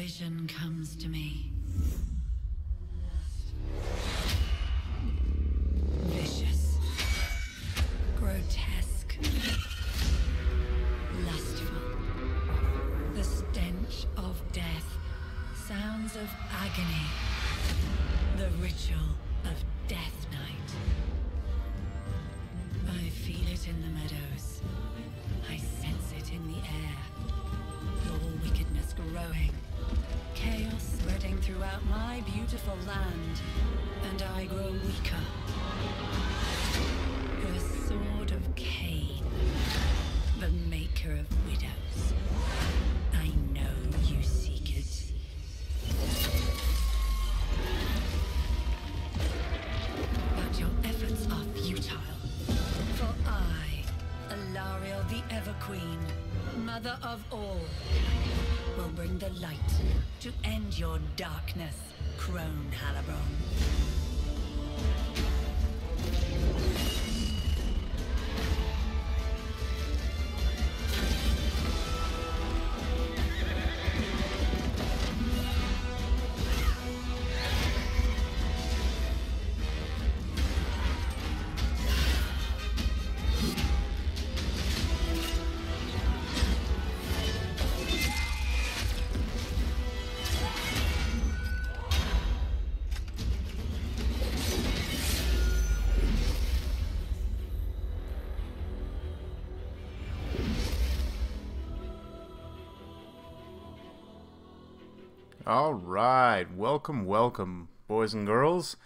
vision comes to me. Vicious. Grotesque. Lustful. The stench of death. Sounds of agony. The ritual of Death Night. I feel it in the meadows. I sense it in the air. Your wickedness growing. Chaos spreading throughout my beautiful land. And I grow weaker. The sword of Cain. The maker of widows. I know you seek it. But your efforts are futile. For I, Alariel the Ever-Queen, Mother of all, will bring the light to end your darkness, Crone Halibron. Alright, welcome, boys and girls.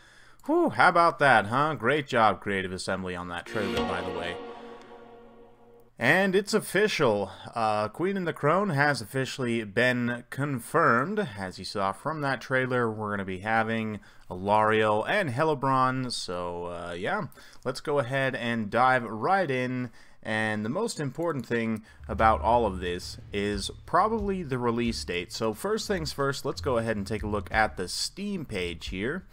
Whew, how about that, huh? Great job, Creative Assembly, on that trailer, by the way. And it's official. Queen and the Crone has officially been confirmed. As you saw from that trailer, we're going to be having Alariel and Halibron. So, yeah, let's go ahead and dive right in. And the most important thing about all of this is probably the release date. So first things first, let's go ahead and take a look at the Steam page here.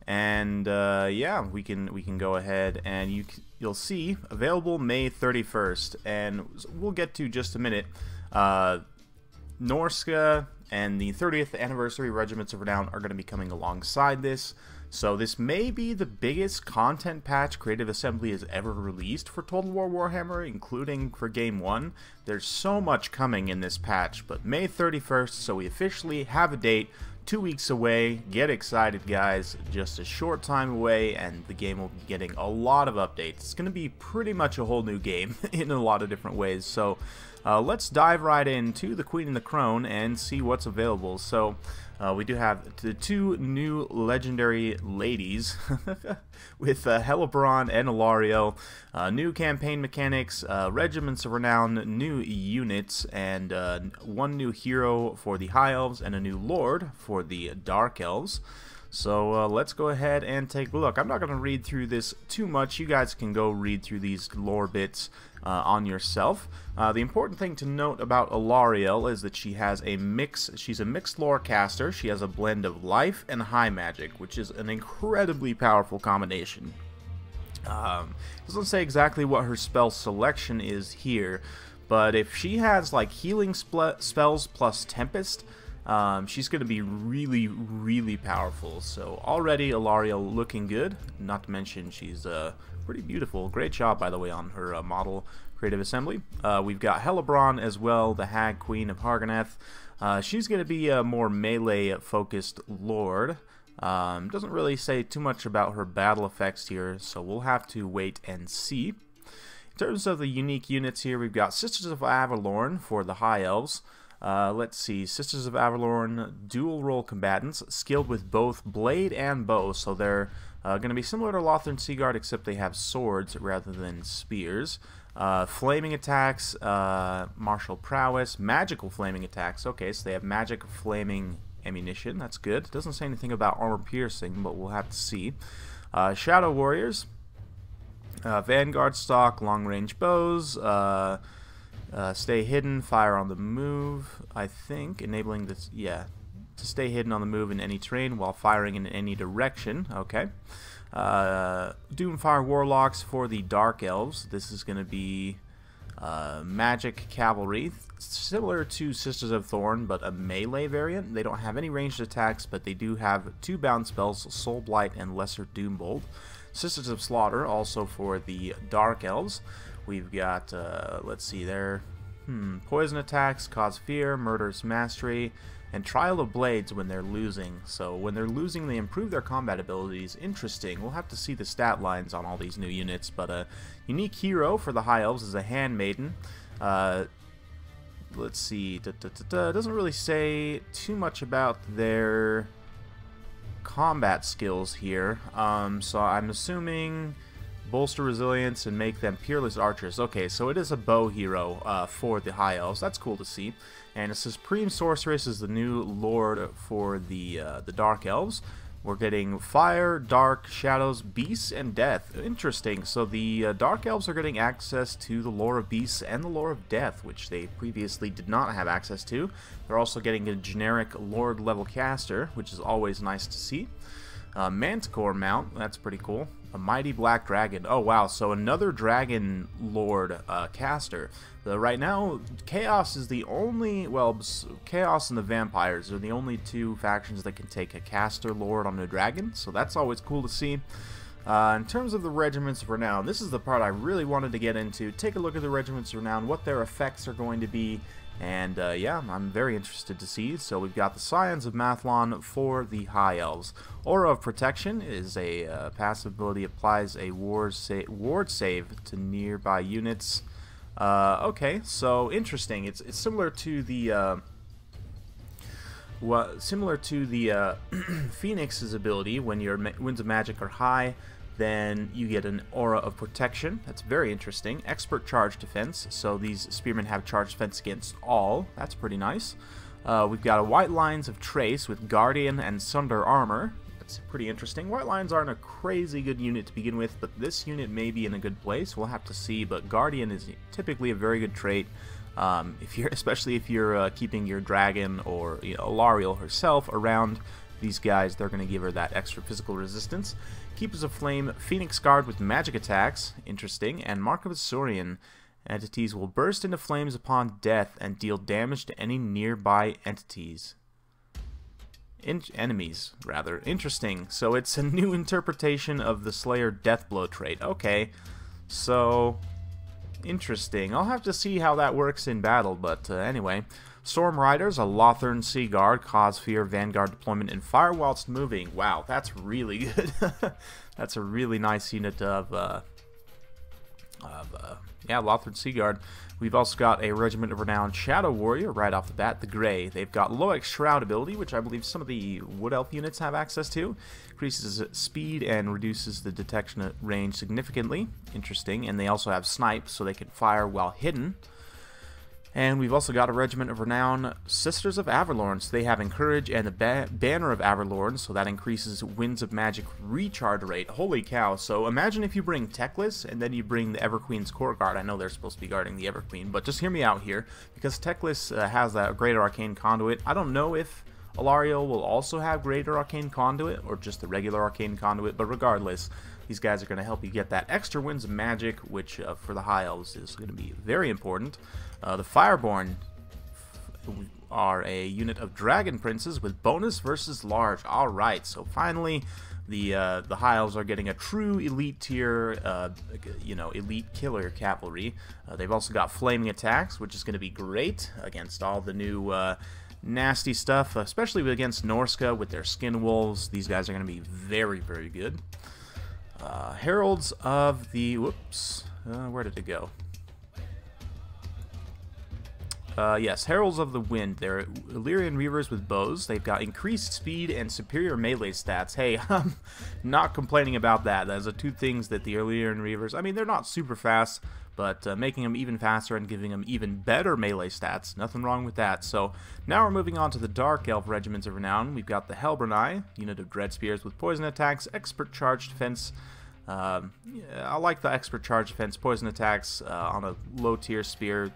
And yeah, we can go ahead and you'll see available May 31st. And we'll get to just a minute. Norsca and the 30th anniversary Regiments of Renown are going to be coming alongside this. So this may be the biggest content patch Creative Assembly has ever released for Total War Warhammer, including for Game 1. There's so much coming in this patch, but May 31st, so we officially have a date, 2 weeks away. Get excited, guys. Just a short time away, and the game will be getting a lot of updates. It's going to be pretty much a whole new game in a lot of different ways. So let's dive right into the Queen and the Crone and see what's available. So we do have the two new legendary ladies with Halibron and Alariel, new campaign mechanics, Regiments of Renown, new units, and one new hero for the High Elves and a new Lord for the Dark Elves. So let's go ahead and take a look. I'm not going to read through this too much. You guys can go read through these lore bits on yourself. The important thing to note about Alariel is that she has she's a mixed lore caster. She has a blend of life and high magic, which is an incredibly powerful combination. Doesn't say exactly what her spell selection is here, but if she has like healing spells plus Tempest, she's going to be really, really powerful. So already Alariel looking good, not to mention she's pretty beautiful. Great job, by the way, on her model, Creative Assembly. We've got Halibron as well, the Hag Queen of Harganeth. She's going to be a more melee-focused lord. Doesn't really say too much about her battle effects here, so we'll have to wait and see. In terms of the unique units here, we've got Sisters of Avalorn for the High Elves. Let's see, Sisters of Avalorn, dual role combatants, skilled with both blade and bow, so they're going to be similar to Lothar Seaguard, except they have swords rather than spears. Flaming attacks, martial prowess, magical flaming attacks. Okay, so they have magic flaming ammunition. That's good. Doesn't say anything about armor piercing, but we'll have to see. Shadow warriors, vanguard stock, long range bows. Stay hidden, fire on the move. I think enabling this, yeah, to stay hidden on the move in any terrain while firing in any direction. Okay. Doomfire Warlocks for the Dark Elves. This is going to be Magic Cavalry, similar to Sisters of Thorn, but a melee variant. They don't have any ranged attacks, but they do have 2 bound spells, Soul Blight and Lesser Doombolt. Sisters of Slaughter, also for the Dark Elves. We've got, let's see there, Poison Attacks, Cause Fear, Murderous Mastery, and Trial of Blades when they're losing. So when they're losing, they improve their combat abilities. Interesting. We'll have to see the stat lines on all these new units, but a unique hero for the High Elves is a Handmaiden. Let's see. Doesn't really say too much about their combat skills here. So I'm assuming bolster resilience and make them peerless archers. Okay, so it is a bow hero for the High Elves. That's cool to see. And a Supreme Sorceress is the new lord for the Dark Elves. We're getting Fire, Dark, Shadows, Beasts, and Death. Interesting. So the Dark Elves are getting access to the lore of Beasts and the lore of Death, which they previously did not have access to. They're also getting a generic Lord level caster, which is always nice to see. Manticore mount, that's pretty cool. A Mighty Black Dragon. Oh wow, so another Dragon Lord caster. Right now, Chaos is the only, well, Chaos and the Vampires are the only 2 factions that can take a caster Lord on a dragon, so that's always cool to see. In terms of the Regiments of Renown, this is the part I really wanted to get into. Take a look at the Regiments of Renown, what their effects are going to be, and yeah, I'm very interested to see. So we've got the Scions of Mathlon for the High Elves. Aura of Protection is a passive ability, applies a ward save to nearby units. Okay, so interesting. It's similar to the Phoenix's ability. When your winds of magic are high, then you get an Aura of Protection. That's very interesting. Expert Charge Defense, so these spearmen have charge defense against all. That's pretty nice. We've got a White Lines of Trace with Guardian and Sunder Armor. That's pretty interesting. White Lines aren't a crazy good unit to begin with, but this unit may be in a good place. We'll have to see, but Guardian is typically a very good trait. Especially if you're keeping your dragon or Alariel herself around these guys, they're going to give her that extra physical resistance. Keepers of Flame, Phoenix Guard with magic attacks, interesting, and Mark of Saurian. Entities will burst into flames upon death and deal damage to any nearby entities. Enemies, rather. Interesting. So it's a new interpretation of the Slayer Deathblow trait. Okay, so interesting. I'll have to see how that works in battle, but anyway. Storm Riders, a Lothern Sea Guard, cause fear, Vanguard deployment, and fire whilst moving. Wow, that's really good. That's a really nice unit of yeah, Lothern Sea Guard. We've also got a Regiment of Renown Shadow Warrior right off the bat, the Grey. They've got Loic Shroud ability, which I believe some of the Wood Elf units have access to. Increases speed and reduces the detection range significantly. Interesting. And they also have Snipe, so they can fire while hidden. And we've also got a Regiment of Renown Sisters of Averlorn. So they have Encourage and the Banner of Averlorn, so that increases Winds of Magic recharge rate. Holy cow. So imagine if you bring Teclis and then you bring the Everqueen's Court Guard. I know they're supposed to be guarding the Everqueen, but just hear me out here. Because Teclis has that Greater Arcane Conduit. I don't know if Alariel will also have Greater Arcane Conduit or just the regular Arcane Conduit, but regardless, these guys are going to help you get that extra Winds of Magic, which for the High Elves is going to be very important. The Fireborn are a unit of Dragon Princes with bonus versus large. Alright, so finally the High Elves are getting a true elite tier, elite killer cavalry. They've also got Flaming Attacks, which is going to be great against all the new nasty stuff, especially against Norsca with their Skin Wolves. These guys are going to be very, very good. Heralds of the... Whoops. Where did it go? Yes, Heralds of the Wind. They're Illyrian Reavers with bows. They've got increased speed and superior melee stats. Hey, I'm not complaining about that. Those are 2 things that the Illyrian Reavers... I mean, they're not super fast, but making them even faster and giving them even better melee stats. Nothing wrong with that. So now we're moving on to the Dark Elf Regiments of Renown. We've got the Helbrenai, unit of Dread Spears with poison attacks, expert charge defense. Yeah, I like the expert charge defense, poison attacks on a low tier spear.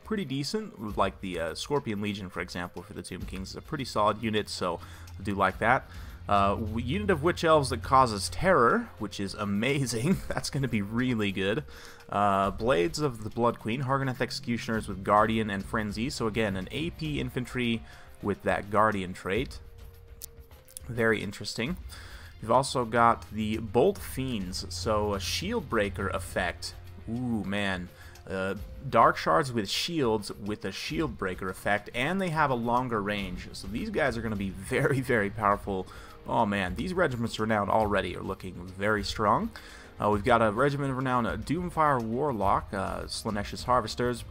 Pretty decent, like the Scorpion Legion, for example, for the Tomb Kings. It's a pretty solid unit, so I do like that. Unit of Witch Elves that causes terror, which is amazing. That's going to be really good. Blades of the Blood Queen, Hargoneth Executioners with Guardian and Frenzy. So again, an AP infantry with that Guardian trait. Very interesting. You've also got the Bolt Fiends, so a shield breaker effect. Ooh, man. Dark Shards with shields with a shield breaker effect, and they have a longer range. So these guys are going to be very, very powerful. Oh man, these Regiments of Renown already are looking very strong. We've got a Regiment of Renown, Doomfire Warlock, Slaanesha's Harvesters,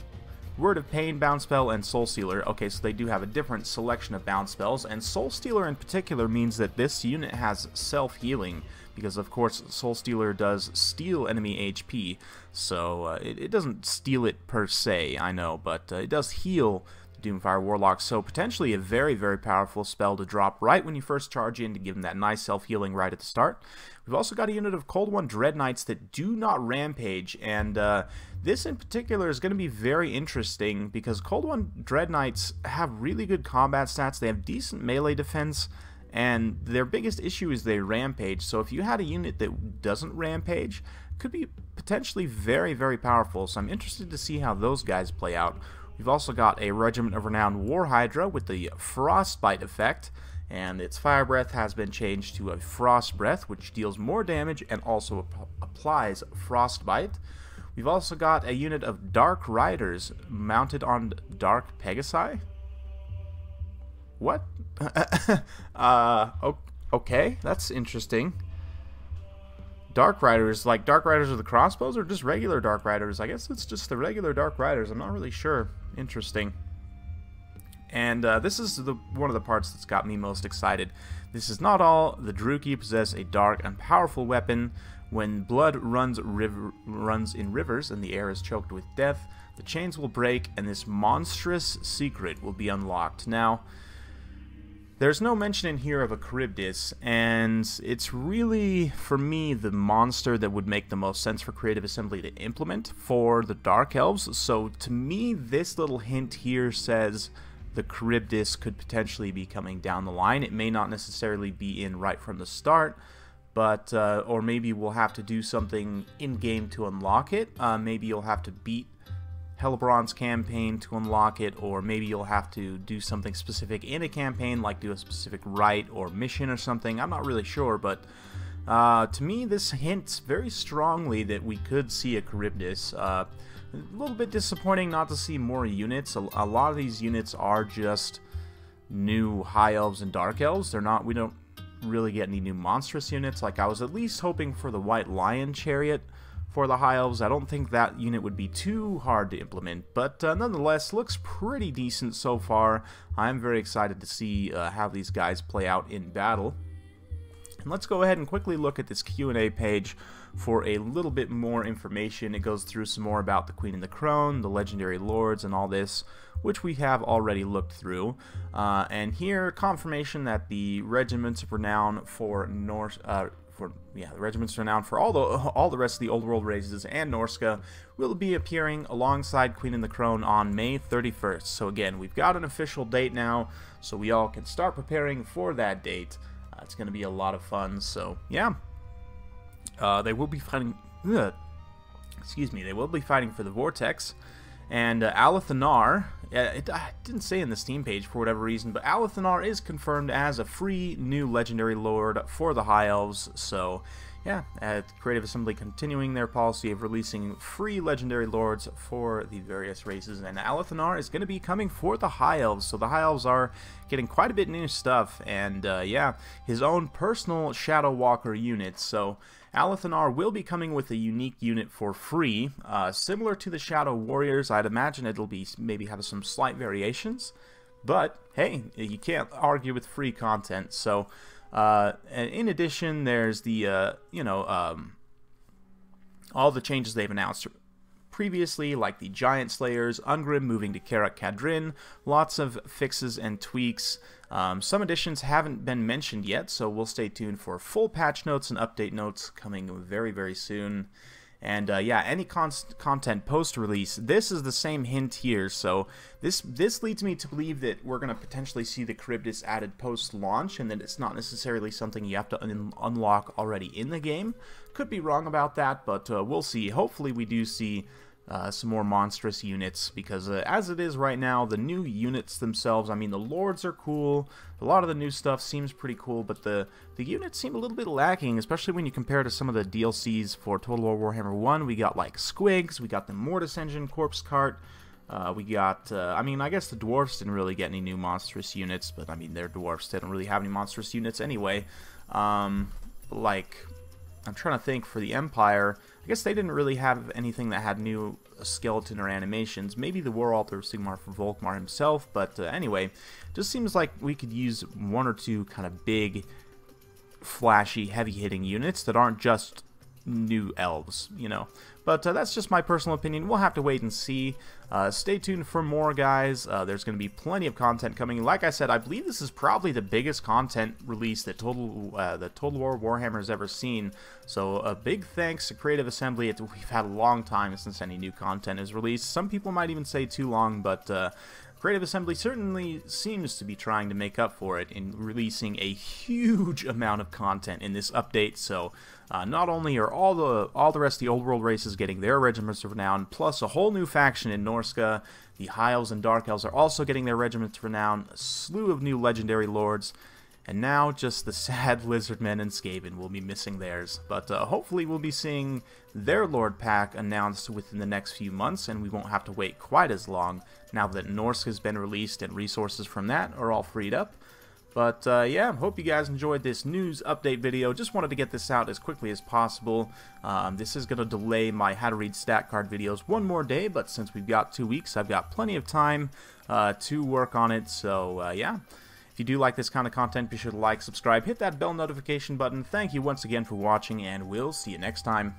Word of Pain, Bound Spell, and Soul Stealer. Okay, so they do have a different selection of bound spells, and Soul Stealer in particular means that this unit has self-healing, because of course Soul Stealer does steal enemy HP, so it doesn't steal it per se, I know, but it does heal Doomfire Warlock, so potentially a very, very powerful spell to drop right when you first charge in to give them that nice self-healing right at the start. We've also got a unit of Cold One Dread Knights that do not rampage, and this in particular is going to be very interesting because Cold One Dread Knights have really good combat stats, they have decent melee defense, and their biggest issue is they rampage, so if you had a unit that doesn't rampage, it could be potentially very, very powerful, so I'm interested to see how those guys play out. We've also got a Regiment of Renown War Hydra with the Frostbite effect, and its Fire Breath has been changed to a Frost Breath, which deals more damage and also applies Frostbite. We've also got a unit of Dark Riders mounted on Dark Pegasi. What? Okay, that's interesting. Dark Riders, like Dark Riders with the crossbows, or just regular Dark Riders? I guess it's just the regular Dark Riders. I'm not really sure. Interesting. And this is one of the parts that's got me most excited. This is not all. The Druki possess a dark and powerful weapon. When blood runs in rivers and the air is choked with death, the chains will break and this monstrous secret will be unlocked. Now, there's no mention in here of a Charybdis, and it's really, for me, the monster that would make the most sense for Creative Assembly to implement for the Dark Elves. So to me, this little hint here says the Charybdis could potentially be coming down the line. It may not necessarily be in right from the start, but or maybe we'll have to do something in-game to unlock it. Maybe you'll have to beat Hellbrand's campaign to unlock it, or maybe you'll have to do something specific in a campaign, like do a specific rite or mission or something. I'm not really sure, but to me this hints very strongly that we could see a Charybdis. A little bit disappointing not to see more units. A lot of these units are just new High Elves and Dark Elves. We don't really get any new monstrous units. Like, I was at least hoping for the White Lion Chariot for the High Elves. I don't think that unit would be too hard to implement, but nonetheless, looks pretty decent so far. I'm very excited to see how these guys play out in battle. And let's go ahead and quickly look at this Q&A page for a little bit more information. It goes through some more about the Queen and the Crone, the Legendary Lords, and all this, which we have already looked through. And here, confirmation that the Regiments of Renown for the Regiments of Renown for all the rest of the Old World races and Norsca will be appearing alongside Queen and the Crone on May 31st. So again, we've got an official date now, so we all can start preparing for that date. It's going to be a lot of fun. So yeah, they will be fighting. Excuse me, they will be fighting for the Vortex. And Alathanar, it didn't say in the Steam page for whatever reason, but Alathanar is confirmed as a free new Legendary Lord for the High Elves. So yeah, Creative Assembly continuing their policy of releasing free Legendary Lords for the various races, and Alathanar is going to be coming for the High Elves. So the High Elves are getting quite a bit new stuff, and yeah, his own personal Shadow Walker unit. So Alathanar will be coming with a unique unit for free, similar to the Shadow Warriors. I'd imagine it'll be maybe have some slight variations, but hey, you can't argue with free content. So and in addition, there's the all the changes they've announced previously, like the Giant Slayers, Ungrim moving to Karak Kadrin, lots of fixes and tweaks. Some additions haven't been mentioned yet, so we'll stay tuned for full patch notes and update notes coming very, very soon. And yeah, any content post-release, this is the same hint here. So this leads me to believe that we're going to potentially see the Charybdis added post-launch, and that it's not necessarily something you have to unlock already in the game. Could be wrong about that, but we'll see. Hopefully we do see some more monstrous units, because as it is right now, the new units themselves, I mean, the lords are cool, a lot of the new stuff seems pretty cool, but the units seem a little bit lacking, especially when you compare to some of the DLCs for Total War Warhammer 1. We got like Squigs, we got the Mortis Engine Corpse Cart, we got, I mean, I guess the dwarfs didn't really get any new monstrous units, but I mean, they're dwarfs, they don't really have any monstrous units anyway. Like, I'm trying to think, for the Empire, I guess they didn't really have anything that had new skeleton or animations. Maybe the War Altar of Sigmar for Volkmar himself, but anyway, just seems like we could use one or two kind of big, flashy, heavy-hitting units that aren't just new elves, you know. But that's just my personal opinion. We'll have to wait and see. Stay tuned for more, guys. There's going to be plenty of content coming. Like I said, I believe this is probably the biggest content release that Total War Warhammer has ever seen. So a big thanks to Creative Assembly. We've had a long time since any new content is released. Some people might even say too long, but Creative Assembly certainly seems to be trying to make up for it in releasing a huge amount of content in this update. So not only are all the rest of the old world races getting their Regiments of Renown, plus a whole new faction in Norsca, the High Elves and Dark Elves are also getting their Regiments of Renown, a slew of new legendary lords, and now just the sad Lizardmen and Skaven will be missing theirs. But hopefully we'll be seeing their Lord Pack announced within the next few months, and we won't have to wait quite as long now that Norsca has been released and resources from that are all freed up. But yeah, hope you guys enjoyed this news update video. Just wanted to get this out as quickly as possible. This is going to delay my how to read stat card videos one more day, but since we've got 2 weeks, I've got plenty of time to work on it. So yeah, if you do like this kind of content, be sure to like, subscribe, hit that bell notification button. Thank you once again for watching, and we'll see you next time.